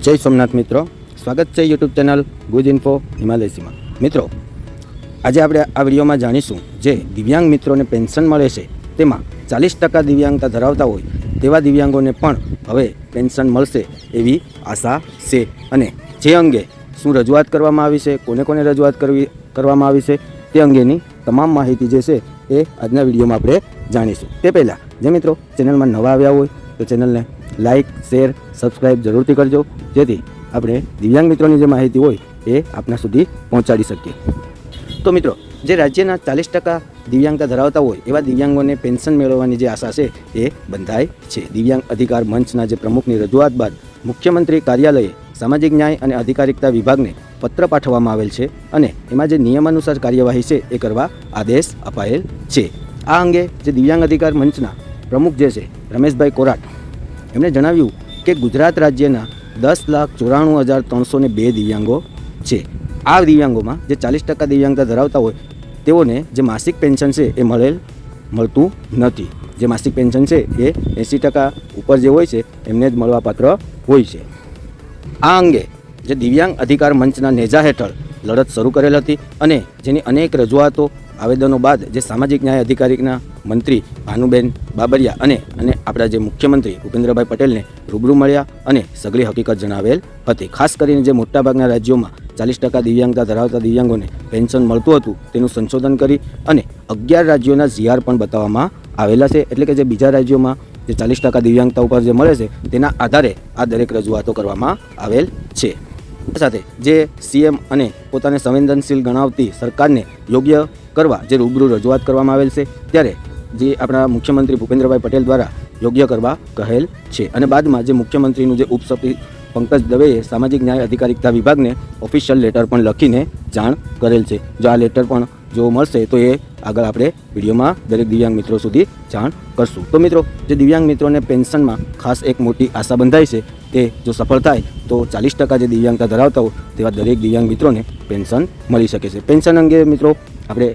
જય સોમનાથ મિત્રો, સ્વાગત છે યુટ્યુબ ચેનલ ગુજ ઇન્ફો હિમાલયસીમાં. મિત્રો, આજે આપણે આ વિડીયોમાં જાણીશું જે દિવ્યાંગ મિત્રોને પેન્શન મળે છે તેમાં 40% દિવ્યાંગતા ધરાવતા હોય તેવા દિવ્યાંગોને પણ હવે પેન્શન મળશે એવી આશા છે. અને જે અંગે શું રજૂઆત કરવામાં આવી છે, કોને કોને રજૂઆત કરવામાં આવી છે તે અંગેની તમામ માહિતી જે છે એ આજના વિડીયોમાં આપણે જાણીશું. તે પહેલાં જે મિત્રો ચેનલમાં નવા આવ્યા હોય તો ચેનલને લાઇક, શેર, સબસ્ક્રાઈબ જરૂરથી કરજો, જેથી આપણે દિવ્યાંગ મિત્રોની જે માહિતી હોય એ આપના સુધી પહોંચાડી શકીએ. તો મિત્રો, જે રાજ્યના 40% દિવ્યાંગતા ધરાવતા હોય એવા દિવ્યાંગોને પેન્શન મેળવવાની જે આશા છે એ બંધાય છે. દિવ્યાંગ અધિકાર મંચના જે પ્રમુખની રજૂઆત બાદ મુખ્યમંત્રી કાર્યાલયે સામાજિક ન્યાય અને અધિકારિકતા વિભાગને પત્ર પાઠવવામાં આવેલ છે અને એમાં જે નિયમાનુસાર કાર્યવાહી છે એ કરવા આદેશ અપાયેલ છે. આ અંગે જે દિવ્યાંગ અધિકાર મંચના પ્રમુખ જે છે રમેશભાઈ કોરાટ, એમણે જણાવ્યું કે ગુજરાત રાજ્યના 10,94,302 દિવ્યાંગો છે. આ દિવ્યાંગોમાં જે 40% દિવ્યાંગતા ધરાવતા હોય તેઓને જે માસિક પેન્શન છે એ મળતું નથી. જે માસિક પેન્શન છે એ 80% ઉપર જે હોય છે એમને જ મળવાપાત્ર હોય છે. આ અંગે જે દિવ્યાંગ અધિકાર મંચના નેજા હેઠળ લડત શરૂ કરેલ હતી અને જેની અનેક રજૂઆતો, આવેદનો બાદ જે સામાજિક ન્યાય અધિકારીના મંત્રી ભાનુબેન બાબરિયા અને આપણા જે મુખ્યમંત્રી ભૂપેન્દ્રભાઈ પટેલને રૂબરૂ મળ્યા અને સઘળી હકીકત જણાવેલ હતી. ખાસ કરીને જે મોટાભાગના રાજ્યોમાં 40% દિવ્યાંગતા ધરાવતા દિવ્યાંગોને પેન્શન મળતું હતું તેનું સંશોધન કરી અને 11 રાજ્યોના જીઆર પણ બતાવવામાં આવેલા છે. એટલે કે જે બીજા રાજ્યોમાં જે 40% દિવ્યાંગતા ઉપર જે મળે છે તેના આધારે આ દરેક રજૂઆતો કરવામાં આવેલ છે. સાથે જે સીએમ અને પોતાને સંવેદનશીલ ગણાવતી સરકારને યોગ્ય કરવા જે રૂબરૂ રજૂઆત કરવામાં આવેલ છે, ત્યારે જે આપણા મુખ્યમંત્રી ભૂપેન્દ્રભાઈ પટેલ દ્વારા યોગ્ય કરવા કહેલ છે. અને બાદમાં જે મુખ્યમંત્રીનું જે ઉપસચિવ પંકજ દવેએ સામાજિક ન્યાય અધિકારિકતા વિભાગને ઓફિશિયલ લેટર પણ લખીને જાણ કરેલ છે. જો આ લેટર પણ જો મળશે તો એ આગળ આપણે વિડીયોમાં દરેક દિવ્યાંગ મિત્રો સુધી જાણ કરશું. તો મિત્રો, જે દિવ્યાંગ મિત્રોને પેન્શનમાં ખાસ એક મોટી આશા બંધાય છે તે જો સફળ થાય તો 40% જે દિવ્યાંગતા ધરાવતા હોય તેવા દરેક દિવ્યાંગ મિત્રોને પેન્શન મળી શકે છે. પેન્શન અંગે મિત્રો આપણે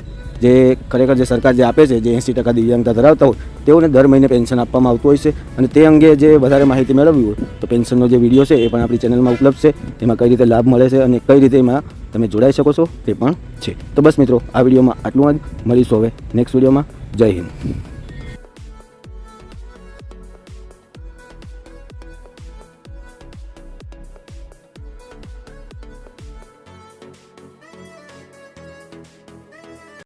જે ખરેખર જે સરકાર જે આપે છે, જે 80% દિવ્યાંગતા ધરાવતા હોય તેઓને દર મહિને પેન્શન આપવામાં આવતું હોય છે. અને તે અંગે જે વધારે માહિતી મેળવવી હોય તો પેન્શનનો જે વિડીયો છે એ પણ આપણી ચેનલમાં ઉપલબ્ધ છે. એમાં કઈ રીતે લાભ મળે છે અને કઈ રીતે એમાં તમે જોડાઈ શકો છો તે પણ છે. તો બસ મિત્રો, આ વિડીયોમાં આટલું જ. મળીશું હવે નેક્સ્ટ વિડીયોમાં. જય હિન્દ.